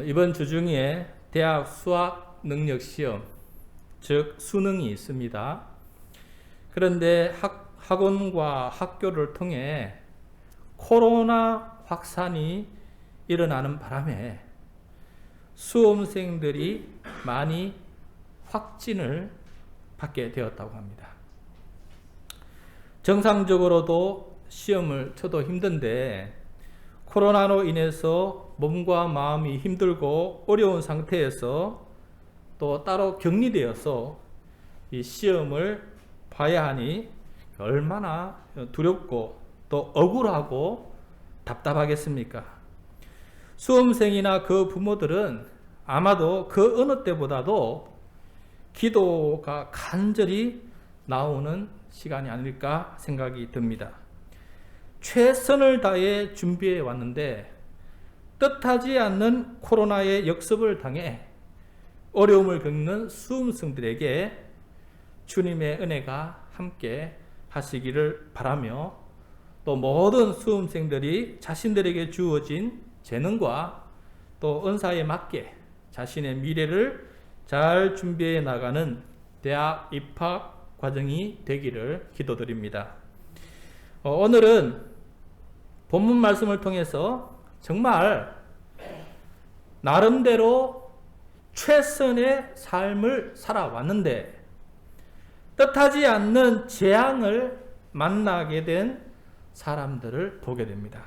이번 주 중에 대학 수학 능력 시험, 즉 수능이 있습니다. 그런데 학원과 학교를 통해 코로나 확산이 일어나는 바람에 수험생들이 많이 확진을 받게 되었다고 합니다. 정상적으로도 시험을 쳐도 힘든데 코로나로 인해서 몸과 마음이 힘들고 어려운 상태에서 또 따로 격리되어서 이 시험을 봐야 하니 얼마나 두렵고 또 억울하고 답답하겠습니까? 수험생이나 그 부모들은 아마도 그 어느 때보다도 기도가 간절히 나오는 시간이 아닐까 생각이 듭니다. 최선을 다해 준비해 왔는데 뜻하지 않는 코로나의 역습을 당해 어려움을 겪는 수험생들에게 주님의 은혜가 함께 하시기를 바라며 또 모든 수험생들이 자신들에게 주어진 재능과 또 은사에 맞게 자신의 미래를 잘 준비해 나가는 대학 입학 과정이 되기를 기도드립니다. 오늘은 본문 말씀을 통해서 정말 나름대로 최선의 삶을 살아왔는데 뜻하지 않는 재앙을 만나게 된 사람들을 보게 됩니다.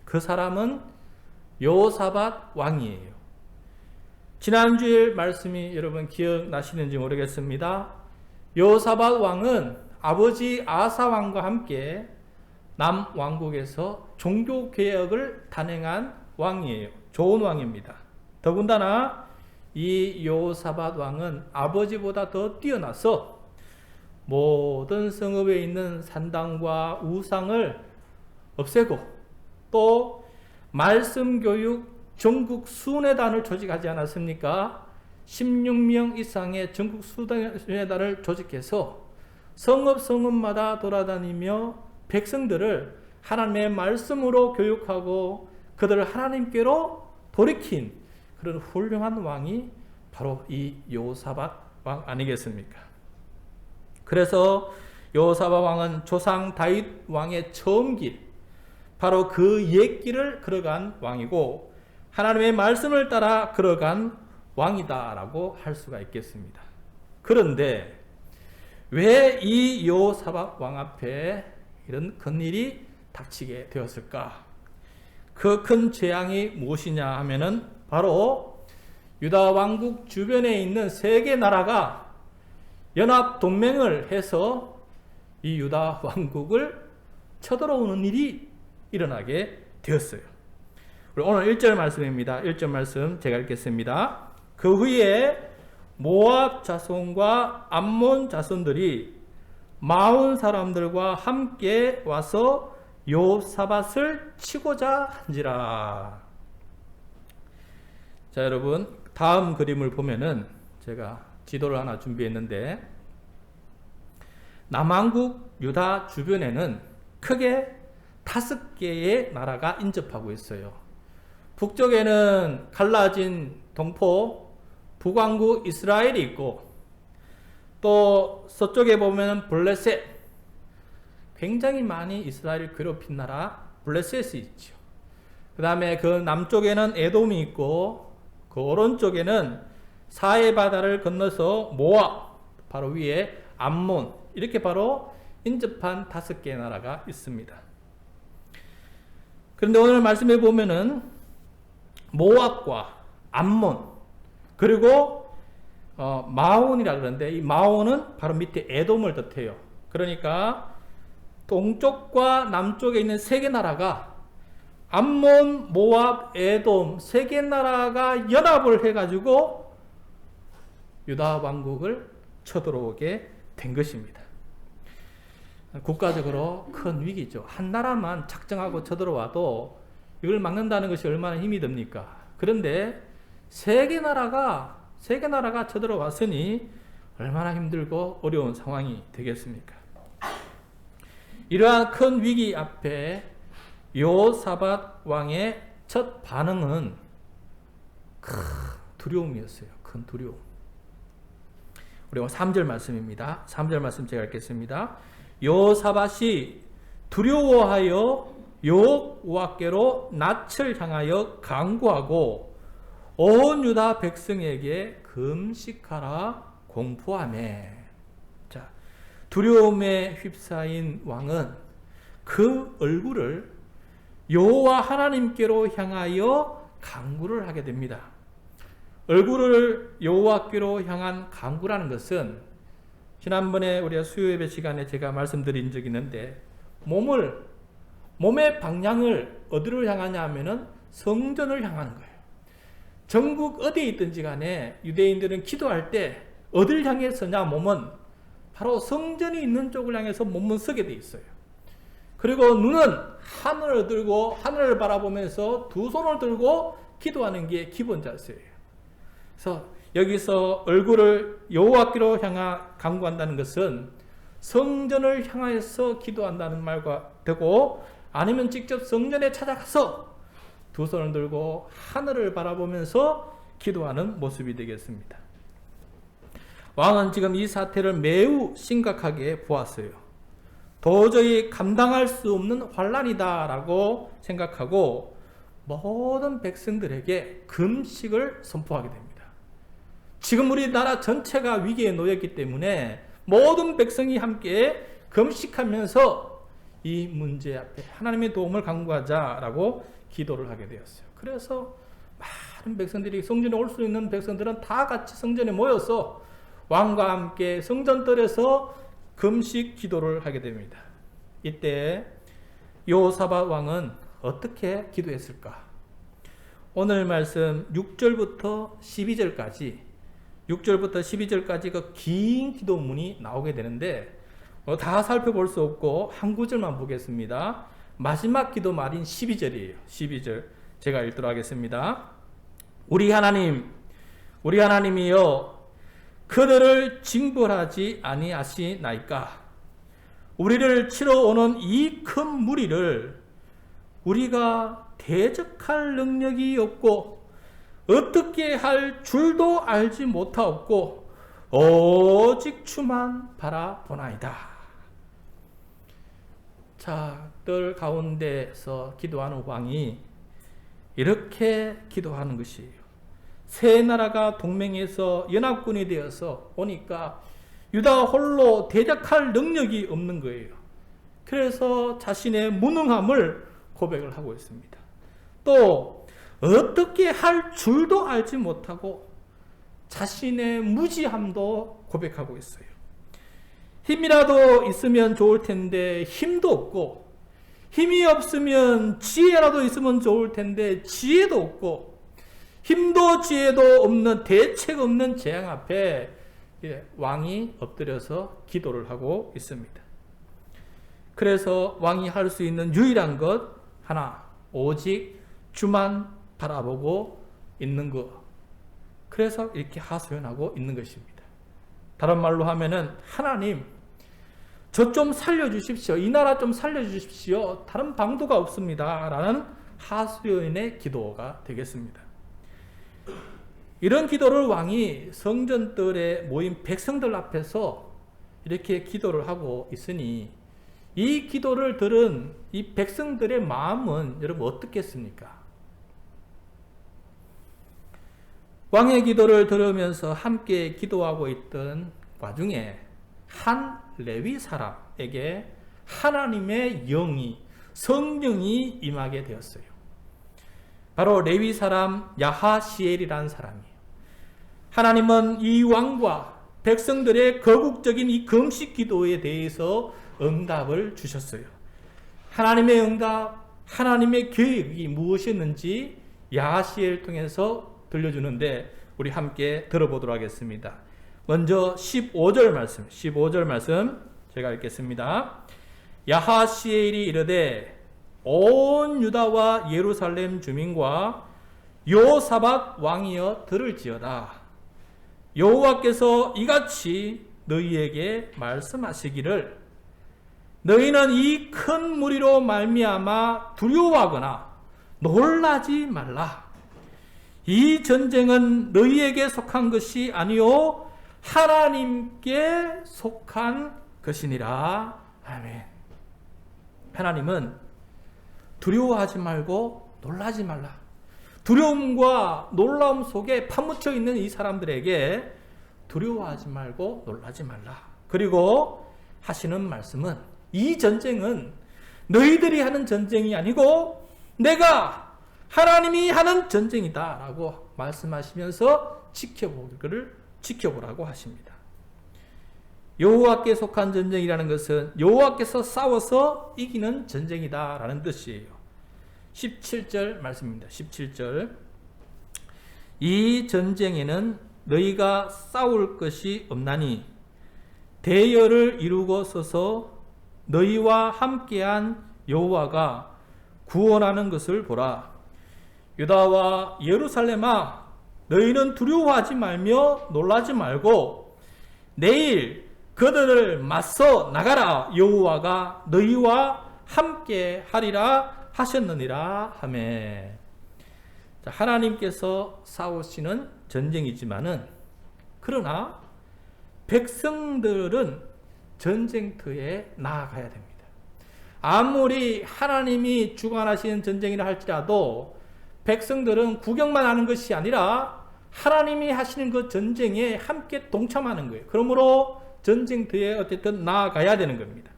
그 사람은 여호사밧 왕이에요. 지난주일 말씀이 여러분 기억나시는지 모르겠습니다. 여호사밧 왕은 아버지 아사 왕과 함께 남왕국에서 종교개혁을 단행한 왕이에요. 좋은 왕입니다. 더군다나 이 여호사밧 왕은 아버지보다 더 뛰어나서 모든 성읍에 있는 산당과 우상을 없애고 또 말씀교육 전국 순회단을 조직하지 않았습니까? 16명 이상의 전국 순회단을 조직해서 성읍마다 돌아다니며 백성들을 하나님의 말씀으로 교육하고 그들을 하나님께로 돌이킨 그런 훌륭한 왕이 바로 이 여호사밧 왕 아니겠습니까? 그래서 여호사밧 왕은 조상 다윗 왕의 처음 길, 바로 그 옛길을 걸어간 왕이고 하나님의 말씀을 따라 걸어간 왕이다라고 할 수가 있겠습니다. 그런데 왜 이 여호사밧 왕 앞에 이런 큰 일이 닥치게 되었을까? 그 큰 재앙이 무엇이냐 하면은 바로 유다 왕국 주변에 있는 세 개 나라가 연합 동맹을 해서 이 유다 왕국을 쳐들어오는 일이 일어나게 되었어요. 오늘 1절 말씀입니다. 1절 말씀 제가 읽겠습니다. 그 후에 모압 자손과 암몬 자손들이 마온 사람들과 함께 와서 여호사밧을 치고자 한지라. 자, 여러분 다음 그림을 보면은 제가 지도를 하나 준비했는데 남왕국 유다 주변에는 크게 5개의 나라가 인접하고 있어요. 북쪽에는 갈라진 동포 북왕국 이스라엘이 있고 또 서쪽에 보면 블레셋, 굉장히 많이 이스라엘을 괴롭힌 나라 블레셋이 있죠. 그 다음에 그 남쪽에는 에돔이 있고 그 오른쪽에는 사해 바다를 건너서 모압, 바로 위에 암몬, 이렇게 바로 인접한 5개의 나라가 있습니다. 그런데 오늘 말씀해 보면은 모압과 암몬 그리고 마온이라 그러는데 이 마온은 바로 밑에 에돔을 뜻해요. 그러니까 동쪽과 남쪽에 있는 3개 나라가 암몬, 모압, 에돔 3개 나라가 연합을 해가지고 유다 왕국을 쳐들어오게 된 것입니다. 국가적으로 큰 위기죠. 한 나라만 작정하고 쳐들어와도 이걸 막는다는 것이 얼마나 힘이 듭니까? 그런데 3개 나라가 쳐들어왔으니 얼마나 힘들고 어려운 상황이 되겠습니까? 이러한 큰 위기 앞에 여호사밧 왕의 첫 반응은 두려움이었어요. 큰 두려움. 우리 3절 말씀입니다. 3절 말씀 제가 읽겠습니다. 여호사밧이 두려워하여 여호와께로 낯을 향하여 간구하고 온 유다 백성에게 금식하라 공포하매. 자, 두려움에 휩싸인 왕은 그 얼굴을 여호와 하나님께로 향하여 간구를 하게 됩니다. 얼굴을 여호와께로 향한 간구라는 것은 지난번에 우리가 수요예배 시간에 제가 말씀드린 적이 있는데 몸의 방향을 어디로 향하냐 하면은 성전을 향하는 거예요. 전국 어디에 있든지 간에 유대인들은 기도할 때 어디를 향해 서냐 몸은 바로 성전이 있는 쪽을 향해서 몸은 서게 돼 있어요. 그리고 눈은 하늘을 들고 하늘을 바라보면서 두 손을 들고 기도하는 게 기본 자세예요. 그래서 여기서 얼굴을 여호와께로 향하 간구한다는 것은 성전을 향해서 기도한다는 말과 되고, 아니면 직접 성전에 찾아가서 두 손을 들고 하늘을 바라보면서 기도하는 모습이 되겠습니다. 왕은 지금 이 사태를 매우 심각하게 보았어요. 도저히 감당할 수 없는 환난이다라고 생각하고 모든 백성들에게 금식을 선포하게 됩니다. 지금 우리나라 전체가 위기에 놓였기 때문에 모든 백성이 함께 금식하면서 이 문제 앞에 하나님의 도움을 간구하자라고 기도를 하게 되었어요. 그래서 많은 백성들이, 성전에 올 수 있는 백성들은 다 같이 성전에 모여서 왕과 함께 성전뜰에서 금식 기도를 하게 됩니다. 이때 여호사밧 왕은 어떻게 기도했을까? 오늘 말씀 6절부터 12절까지 그 긴 기도문이 나오게 되는데 다 살펴볼 수 없고 한 구절만 보겠습니다. 마지막 기도 말인 12절이에요. 12절 제가 읽도록 하겠습니다. 우리 하나님이여 그들을 징벌하지 아니하시나이까? 우리를 치러 오는 이 큰 무리를 우리가 대적할 능력이 없고 어떻게 할 줄도 알지 못하옵고 오직 주만 바라보나이다. 자, 뜰 가운데서 기도하는 왕이 이렇게 기도하는 것이에요. 세 나라가 동맹해서 연합군이 되어서 오니까 유다 홀로 대적할 능력이 없는 거예요. 그래서 자신의 무능함을 고백을 하고 있습니다. 또 어떻게 할 줄도 알지 못하고 자신의 무지함도 고백하고 있어요. 힘이라도 있으면 좋을 텐데 힘도 없고, 힘이 없으면 지혜라도 있으면 좋을 텐데 지혜도 없고, 힘도 지혜도 없는, 대책 없는 재앙 앞에 왕이 엎드려서 기도를 하고 있습니다. 그래서 왕이 할 수 있는 유일한 것 하나, 오직 주만 바라보고 있는 것. 그래서 이렇게 하소연하고 있는 것입니다. 다른 말로 하면은, 하나님, 저 좀 살려주십시오. 이 나라 좀 살려주십시오. 다른 방도가 없습니다. 라는 하소연의 기도가 되겠습니다. 이런 기도를 왕이 성전뜰에 모인 백성들 앞에서 이렇게 기도를 하고 있으니, 이 기도를 들은 이 백성들의 마음은 여러분 어떻겠습니까? 왕의 기도를 들으면서 함께 기도하고 있던 와중에 한 레위 사람에게 하나님의 영이, 성령이 임하게 되었어요. 바로 레위 사람 야하시엘이라는 사람이에요. 하나님은 이 왕과 백성들의 거국적인 이 금식 기도에 대해서 응답을 주셨어요. 하나님의 응답, 하나님의 계획이 무엇이었는지 야하시엘 통해서 들려주는데 우리 함께 들어보도록 하겠습니다. 먼저 15절 말씀 제가 읽겠습니다. 야하시엘이 이르되 온 유다와 예루살렘 주민과 여호사밧 왕이여 들을지어다. 여호와께서 이같이 너희에게 말씀하시기를 너희는 이 큰 무리로 말미암아 두려워하거나 놀라지 말라. 이 전쟁은 너희에게 속한 것이 아니요 하나님께 속한 것이니라. 아멘. 하나님은 두려워하지 말고 놀라지 말라. 두려움과 놀라움 속에 파묻혀 있는 이 사람들에게 두려워하지 말고 놀라지 말라. 그리고 하시는 말씀은 이 전쟁은 너희들이 하는 전쟁이 아니고 내가 하나님이 하는 전쟁이다 라고 말씀하시면서 지켜보라고 하십니다. 여호와께 속한 전쟁이라는 것은 여호와께서 싸워서 이기는 전쟁이다 라는 뜻이에요. 17절 말씀입니다. 17절 이 전쟁에는 너희가 싸울 것이 없나니 대열을 이루고 서서 너희와 함께한 여호와가 구원하는 것을 보라. 유다와 예루살렘아 너희는 두려워하지 말며 놀라지 말고 내일 그들을 맞서 나가라. 여호와가 너희와 함께 하리라 하셨느니라 하매. 하나님께서 싸우시는 전쟁이지만은 그러나 백성들은 전쟁터에 나아가야 됩니다. 아무리 하나님이 주관하시는 전쟁이라 할지라도 백성들은 구경만 하는 것이 아니라 하나님이 하시는 그 전쟁에 함께 동참하는 거예요. 그러므로 전쟁터에 어쨌든 나아가야 되는 겁니다.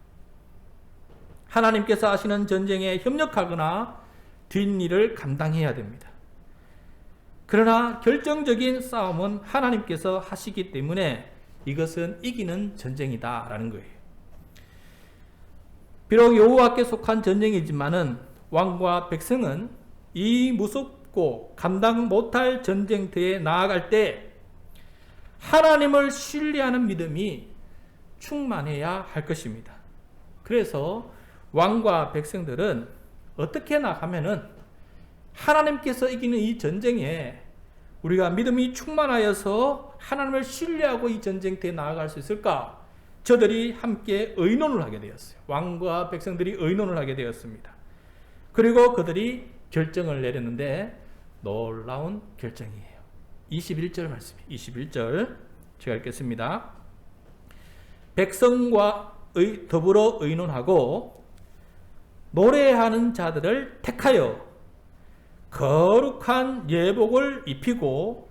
하나님께서 하시는 전쟁에 협력하거나 뒷일을 감당해야 됩니다. 그러나 결정적인 싸움은 하나님께서 하시기 때문에 이것은 이기는 전쟁이다라는 거예요. 비록 여호와께 속한 전쟁이지만은 왕과 백성은 이 무섭고 감당 못할 전쟁터에 나아갈 때 하나님을 신뢰하는 믿음이 충만해야 할 것입니다. 그래서 왕과 백성들은 어떻게 나가면은 하나님께서 이기는 이 전쟁에 우리가 믿음이 충만하여서 하나님을 신뢰하고 이 전쟁터에 나아갈 수 있을까? 저들이 함께 의논을 하게 되었어요. 왕과 백성들이 의논을 하게 되었습니다. 그리고 그들이 결정을 내렸는데 놀라운 결정이에요. 21절 말씀, 21절 제가 읽겠습니다. 백성과 더불어 의논하고 노래하는 자들을 택하여 거룩한 예복을 입히고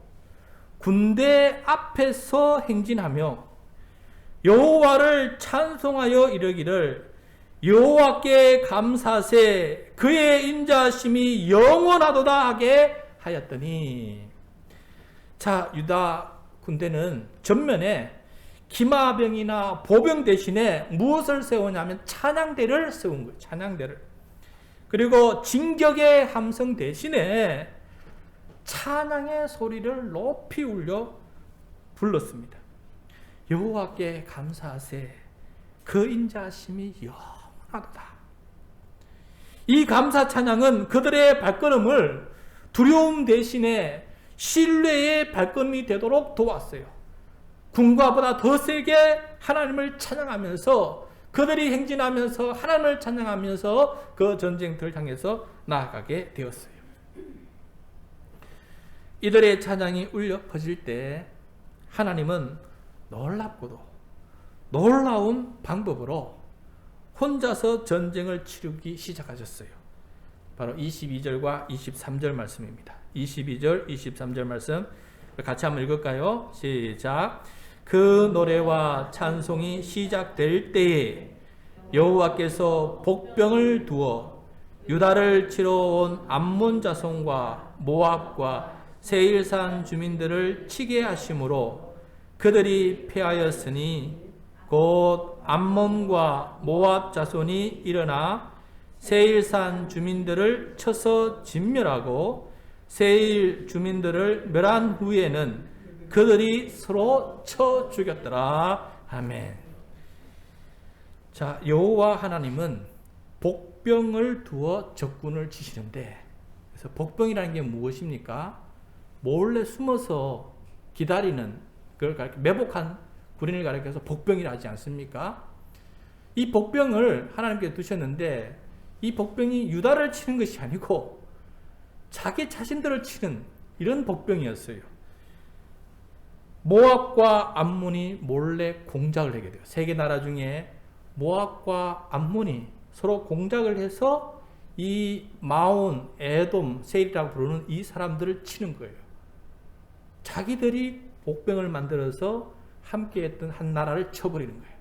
군대 앞에서 행진하며 여호와를 찬송하여 이르기를 여호와께 감사세 그의 인자하심이 영원하도다 하게 하였더니. 자, 유다 군대는 전면에 기마병이나 보병 대신에 무엇을 세우냐면 찬양대를 세운 거예요. 찬양대를. 그리고 진격의 함성 대신에 찬양의 소리를 높이 울려 불렀습니다. 여호와께 감사하세 그 인자하심이 영원하도다. 이 감사 찬양은 그들의 발걸음을 두려움 대신에 신뢰의 발걸음이 되도록 도왔어요. 군과보다 더 세게 하나님을 찬양하면서 그들이 행진하면서 하나님을 찬양하면서 그 전쟁터를 향해서 나아가게 되었어요. 이들의 찬양이 울려 퍼질 때 하나님은 놀랍고도 놀라운 방법으로 혼자서 전쟁을 치르기 시작하셨어요. 바로 22절과 23절 말씀입니다. 22절, 23절 말씀 같이 한번 읽을까요? 시작. 그 노래와 찬송이 시작될 때에 여호와께서 복병을 두어 유다를 치러 온 암몬 자손과 모압과 세일산 주민들을 치게 하심으로 그들이 패하였으니 곧 암몬과 모압 자손이 일어나 세일산 주민들을 쳐서 진멸하고 세일 주민들을 멸한 후에는 그들이 서로 쳐 죽였더라. 아멘. 자, 여호와 하나님은 복병을 두어 적군을 치시는데, 그래서 복병이라는 게 무엇입니까? 몰래 숨어서 기다리는, 그걸 가리켜 매복한 군인을 가리켜서 복병이라 하지 않습니까? 이 복병을 하나님께서 두셨는데 이 복병이 유다를 치는 것이 아니고 자기 자신들을 치는 이런 복병이었어요. 모압과 암몬이 몰래 공작을 하게 돼요. 세 개 나라 중에 모압과 암몬이 서로 공작을 해서 이 마온, 에돔, 세일이라고 부르는 이 사람들을 치는 거예요. 자기들이 복병을 만들어서 함께했던 한 나라를 쳐버리는 거예요.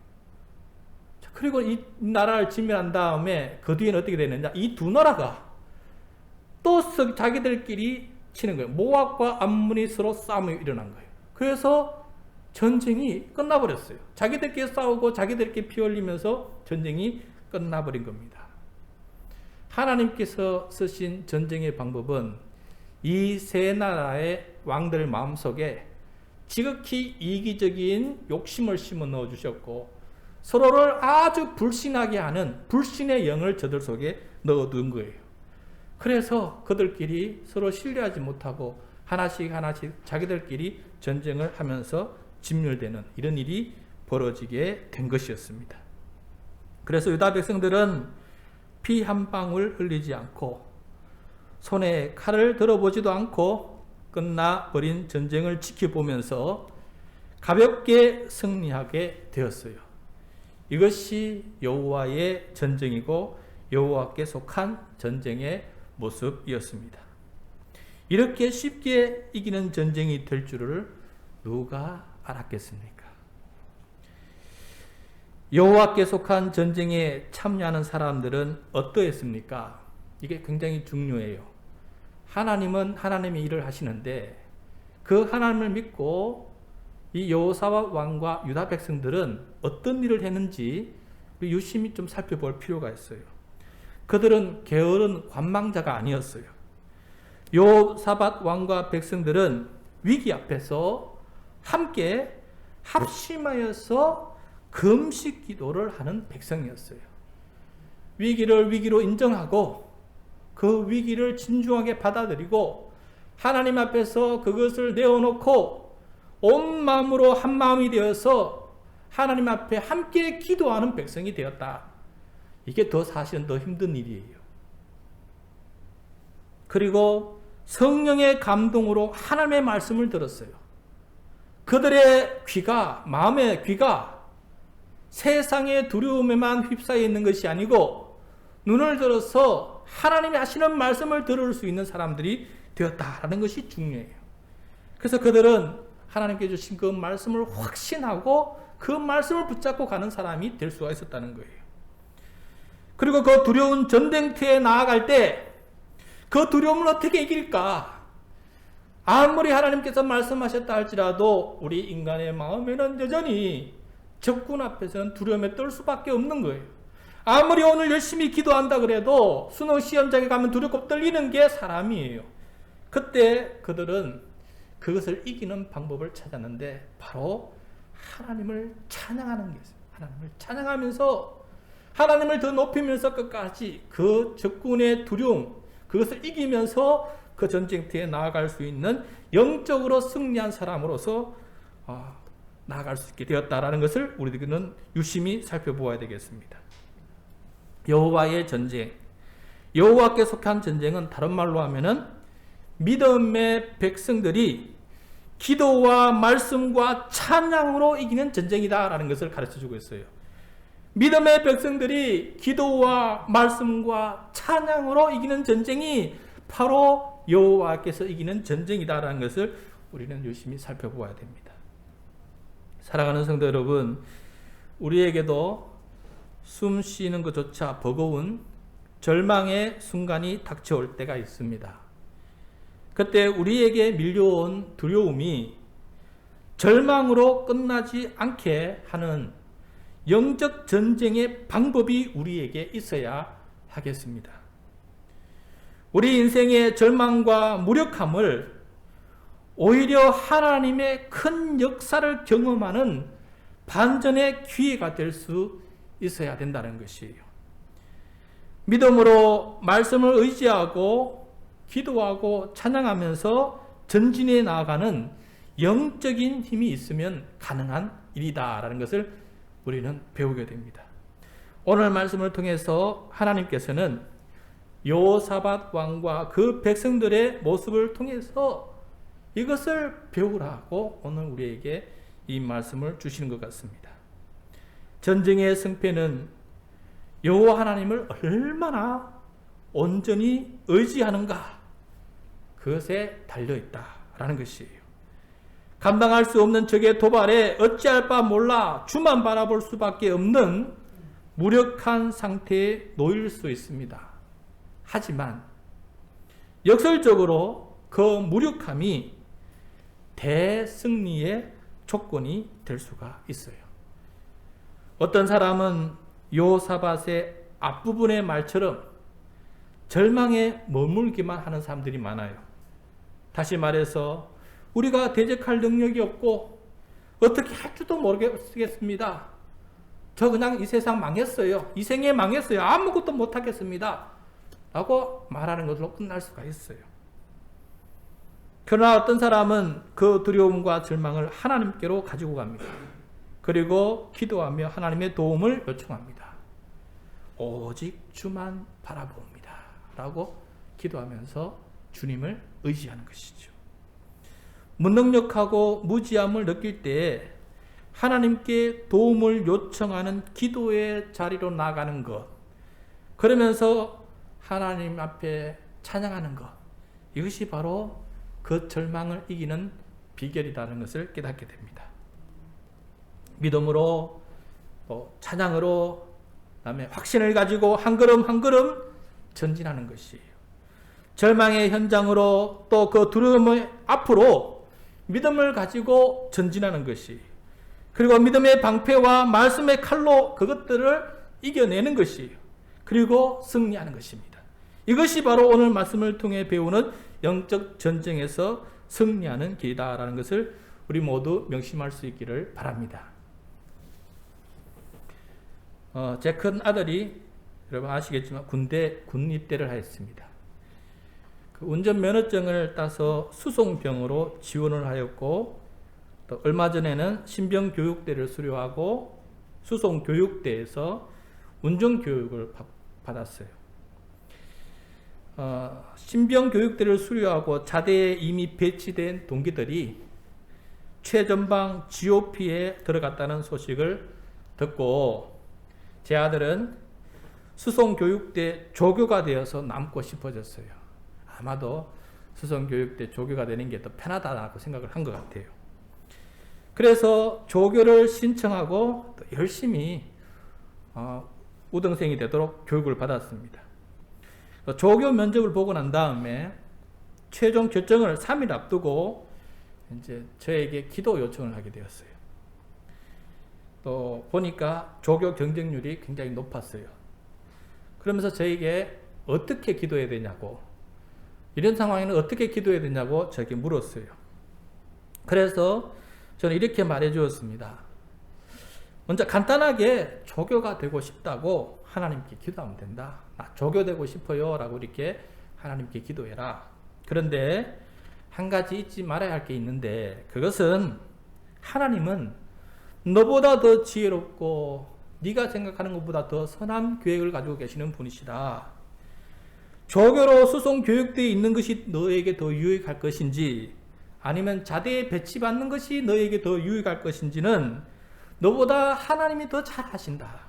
그리고 이 나라를 지면한 다음에 그 뒤에는 어떻게 되느냐, 이 두 나라가 또 자기들끼리 치는 거예요. 모압과 암몬이 서로 싸움이 일어난 거예요. 그래서 전쟁이 끝나버렸어요. 자기들끼리 싸우고 자기들끼리 피 흘리면서 전쟁이 끝나버린 겁니다. 하나님께서 쓰신 전쟁의 방법은 이 세 나라의 왕들 마음속에 지극히 이기적인 욕심을 심어 넣어주셨고, 서로를 아주 불신하게 하는 불신의 영을 저들 속에 넣어둔 거예요. 그래서 그들끼리 서로 신뢰하지 못하고 하나씩 자기들끼리 전쟁을 하면서 진멸되는 이런 일이 벌어지게 된 것이었습니다. 그래서 유다 백성들은 피 한 방울 흘리지 않고 손에 칼을 들어보지도 않고 끝나버린 전쟁을 지켜보면서 가볍게 승리하게 되었어요. 이것이 여호와의 전쟁이고 여호와께 속한 전쟁의 모습이었습니다. 이렇게 쉽게 이기는 전쟁이 될 줄을 누가 알았겠습니까? 여호와께 속한 전쟁에 참여하는 사람들은 어떠했습니까? 이게 굉장히 중요해요. 하나님은 하나님의 일을 하시는데 그 하나님을 믿고 이 여호사밧 왕과 유다 백성들은 어떤 일을 했는지 유심히 좀 살펴볼 필요가 있어요. 그들은 게으른 관망자가 아니었어요. 여호사밧 왕과 백성들은 위기 앞에서 함께 합심하여서 금식 기도를 하는 백성이었어요. 위기를 위기로 인정하고 그 위기를 진중하게 받아들이고 하나님 앞에서 그것을 내어놓고 온 마음으로 한 마음이 되어서 하나님 앞에 함께 기도하는 백성이 되었다. 이게 사실은 더 힘든 일이에요. 그리고 성령의 감동으로 하나님의 말씀을 들었어요. 그들의 마음의 귀가 세상의 두려움에만 휩싸여 있는 것이 아니고 눈을 들어서 하나님이 하시는 말씀을 들을 수 있는 사람들이 되었다라는 것이 중요해요. 그래서 그들은 하나님께 주신 그 말씀을 확신하고 그 말씀을 붙잡고 가는 사람이 될 수가 있었다는 거예요. 그리고 그 두려운 전쟁터에 나아갈 때 그 두려움을 어떻게 이길까? 아무리 하나님께서 말씀하셨다 할지라도 우리 인간의 마음에는 여전히 적군 앞에서는 두려움에 떨 수밖에 없는 거예요. 아무리 오늘 열심히 기도한다 그래도 수능 시험장에 가면 두렵고 떨리는 게 사람이에요. 그때 그들은 그것을 이기는 방법을 찾았는데 바로 하나님을 찬양하는 게 있어요. 하나님을 찬양하면서 하나님을 더 높이면서 끝까지 그 적군의 두려움, 그것을 이기면서 그 전쟁터에 나아갈 수 있는 영적으로 승리한 사람으로서 나아갈 수 있게 되었다라는 것을 우리들은 유심히 살펴보아야 되겠습니다. 여호와의 전쟁, 여호와께 속한 전쟁은 다른 말로 하면은 믿음의 백성들이 기도와 말씀과 찬양으로 이기는 전쟁이다라는 것을 가르쳐주고 있어요. 믿음의 백성들이 기도와 말씀과 찬양으로 이기는 전쟁이 바로 여호와께서 이기는 전쟁이다라는 것을 우리는 열심히 살펴보아야 됩니다. 사랑하는 성도 여러분, 우리에게도 숨 쉬는 것조차 버거운 절망의 순간이 닥쳐올 때가 있습니다. 그때 우리에게 밀려온 두려움이 절망으로 끝나지 않게 하는 영적 전쟁의 방법이 우리에게 있어야 하겠습니다. 우리 인생의 절망과 무력함을 오히려 하나님의 큰 역사를 경험하는 반전의 기회가 될 수 있어야 된다는 것이에요. 믿음으로 말씀을 의지하고 기도하고 찬양하면서 전진해 나아가는 영적인 힘이 있으면 가능한 일이다라는 것을 우리는 배우게 됩니다. 오늘 말씀을 통해서 하나님께서는 여호사밧 왕과 그 백성들의 모습을 통해서 이것을 배우라고 오늘 우리에게 이 말씀을 주시는 것 같습니다. 전쟁의 승패는 여호와 하나님을 얼마나 온전히 의지하는가, 그것에 달려있다라는 것이에요. 감당할 수 없는 적의 도발에 어찌할 바 몰라 주만 바라볼 수밖에 없는 무력한 상태에 놓일 수 있습니다. 하지만 역설적으로 그 무력함이 대승리의 조건이 될 수가 있어요. 어떤 사람은 요사밧의 앞부분의 말처럼 절망에 머물기만 하는 사람들이 많아요. 다시 말해서 우리가 대적할 능력이 없고 어떻게 할 줄도 모르겠습니다. 저 그냥 이 세상 망했어요. 이 생에 망했어요. 아무것도 못하겠습니다. 라고 말하는 것으로 끝날 수가 있어요. 그러나 어떤 사람은 그 두려움과 절망을 하나님께로 가지고 갑니다. 그리고 기도하며 하나님의 도움을 요청합니다. 오직 주만 바라봅니다. 라고 기도하면서 주님을 의지하는 것이죠. 무능력하고 무지함을 느낄 때 하나님께 도움을 요청하는 기도의 자리로 나가는 것, 그러면서 하나님 앞에 찬양하는 것, 이것이 바로 그 절망을 이기는 비결이라는 것을 깨닫게 됩니다. 믿음으로, 또 찬양으로, 그다음에 확신을 가지고 한 걸음 한 걸음 전진하는 것이에요. 절망의 현장으로 또 그 두려움의 앞으로 믿음을 가지고 전진하는 것이, 그리고 믿음의 방패와 말씀의 칼로 그것들을 이겨내는 것이에요. 그리고 승리하는 것입니다. 이것이 바로 오늘 말씀을 통해 배우는 영적 전쟁에서 승리하는 길이다라는 것을 우리 모두 명심할 수 있기를 바랍니다. 제 큰 아들이 여러분 아시겠지만 군 입대를 하였습니다. 그 운전면허증을 따서 수송병으로 지원을 하였고, 또 얼마 전에는 신병교육대를 수료하고 수송교육대에서 운전교육을 받았어요. 신병교육대를 수료하고 자대에 이미 배치된 동기들이 최전방 GOP에 들어갔다는 소식을 듣고 제 아들은 수송교육대 조교가 되어서 남고 싶어졌어요. 아마도 수송교육대 조교가 되는 게 더 편하다고 생각을 한 것 같아요. 그래서 조교를 신청하고 또 열심히 우등생이 되도록 교육을 받았습니다. 조교 면접을 보고 난 다음에 최종 결정을 3일 앞두고 이제 저에게 기도 요청을 하게 되었어요. 또 보니까 조교 경쟁률이 굉장히 높았어요. 그러면서 저에게 어떻게 기도해야 되냐고, 이런 상황에는 어떻게 기도해야 되냐고 저에게 물었어요. 그래서 저는 이렇게 말해 주었습니다. 먼저 간단하게 조교가 되고 싶다고 하나님께 기도하면 된다. 나 조교 되고 싶어요 라고 이렇게 하나님께 기도해라. 그런데 한 가지 잊지 말아야 할 게 있는데, 그것은 하나님은 너보다 더 지혜롭고 네가 생각하는 것보다 더 선한 계획을 가지고 계시는 분이시다. 조교로 수송 교육대에 있는 것이 너에게 더 유익할 것인지, 아니면 자대에 배치받는 것이 너에게 더 유익할 것인지는 너보다 하나님이 더 잘 하신다.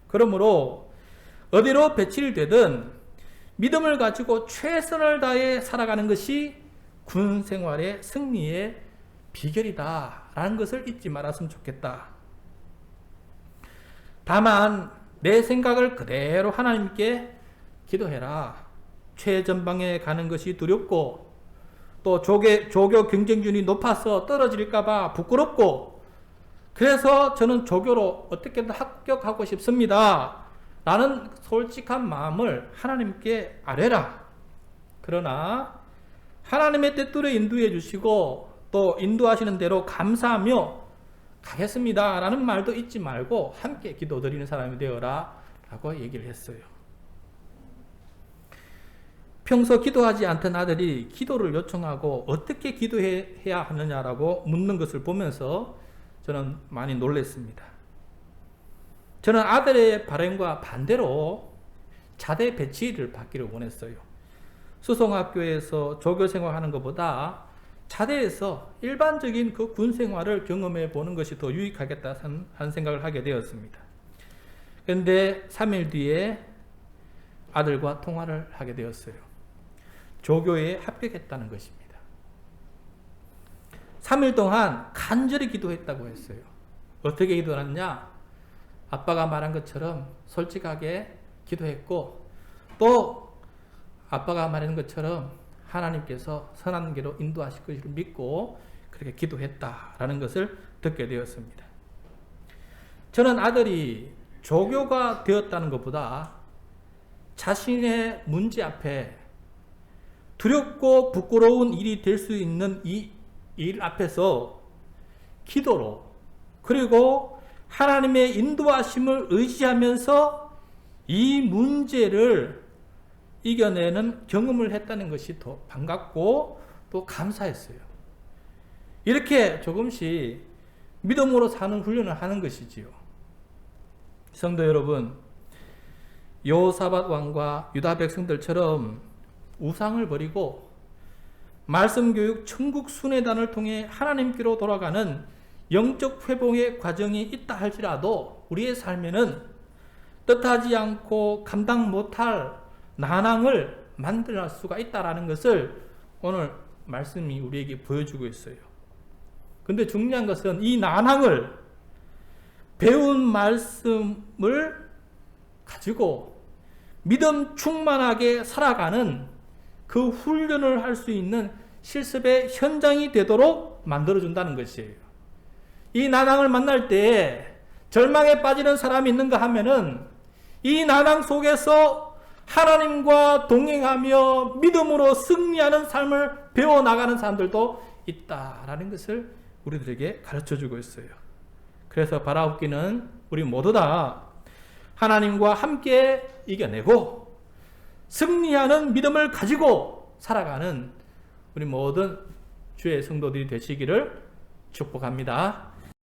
그러므로 어디로 배치를 되든 믿음을 가지고 최선을 다해 살아가는 것이 군 생활의 승리의 비결이다 라는 것을 잊지 말았으면 좋겠다. 다만 내 생각을 그대로 하나님께 기도해라. 최전방에 가는 것이 두렵고, 또 조교 경쟁률이 높아서 떨어질까봐 부끄럽고, 그래서 저는 조교로 어떻게든 합격하고 싶습니다 라는 솔직한 마음을 하나님께 아뢰라. 그러나 하나님의 뜻대로 인도해 주시고 또 인도하시는 대로 감사하며 가겠습니다 라는 말도 잊지 말고 함께 기도드리는 사람이 되어라 라고 얘기를 했어요. 평소 기도하지 않던 아들이 기도를 요청하고 어떻게 기도해야 하느냐라고 묻는 것을 보면서 저는 많이 놀랐습니다. 저는 아들의 바람과 반대로 자대 배치를 받기를 원했어요. 수송학교에서 조교 생활하는 것보다 자대에서 일반적인 그 군 생활을 경험해 보는 것이 더 유익하겠다 하는 생각을 하게 되었습니다. 그런데 3일 뒤에 아들과 통화를 하게 되었어요. 조교에 합격했다는 것입니다. 3일 동안 간절히 기도했다고 했어요. 어떻게 기도했냐? 아빠가 말한 것처럼 솔직하게 기도했고, 또 아빠가 말한 것처럼 하나님께서 선한 길로 인도하실 것을 믿고 그렇게 기도했다라는 것을 듣게 되었습니다. 저는 아들이 조교가 되었다는 것보다 자신의 문제 앞에 두렵고 부끄러운 일이 될 수 있는 이 일 앞에서 기도로, 그리고 하나님의 인도하심을 의지하면서 이 문제를 이겨내는 경험을 했다는 것이 더 반갑고 또 감사했어요. 이렇게 조금씩 믿음으로 사는 훈련을 하는 것이지요. 성도 여러분, 여호사밧 왕과 유다 백성들처럼 우상을 버리고 말씀교육 천국 순회단을 통해 하나님께로 돌아가는 영적 회복의 과정이 있다 할지라도 우리의 삶에는 뜻하지 않고 감당 못할 난항을 만들어낼 수가 있다는 것을 오늘 말씀이 우리에게 보여주고 있어요. 근데 중요한 것은 이 난항을 배운 말씀을 가지고 믿음 충만하게 살아가는 그 훈련을 할 수 있는 실습의 현장이 되도록 만들어준다는 것이에요. 이 난항을 만날 때 절망에 빠지는 사람이 있는가 하면은 이 난항 속에서 하나님과 동행하며 믿음으로 승리하는 삶을 배워나가는 사람들도 있다라는 것을 우리들에게 가르쳐주고 있어요. 그래서 바라옵기는 우리 모두 다 하나님과 함께 이겨내고 승리하는 믿음을 가지고 살아가는 우리 모든 주의 성도들이 되시기를 축복합니다.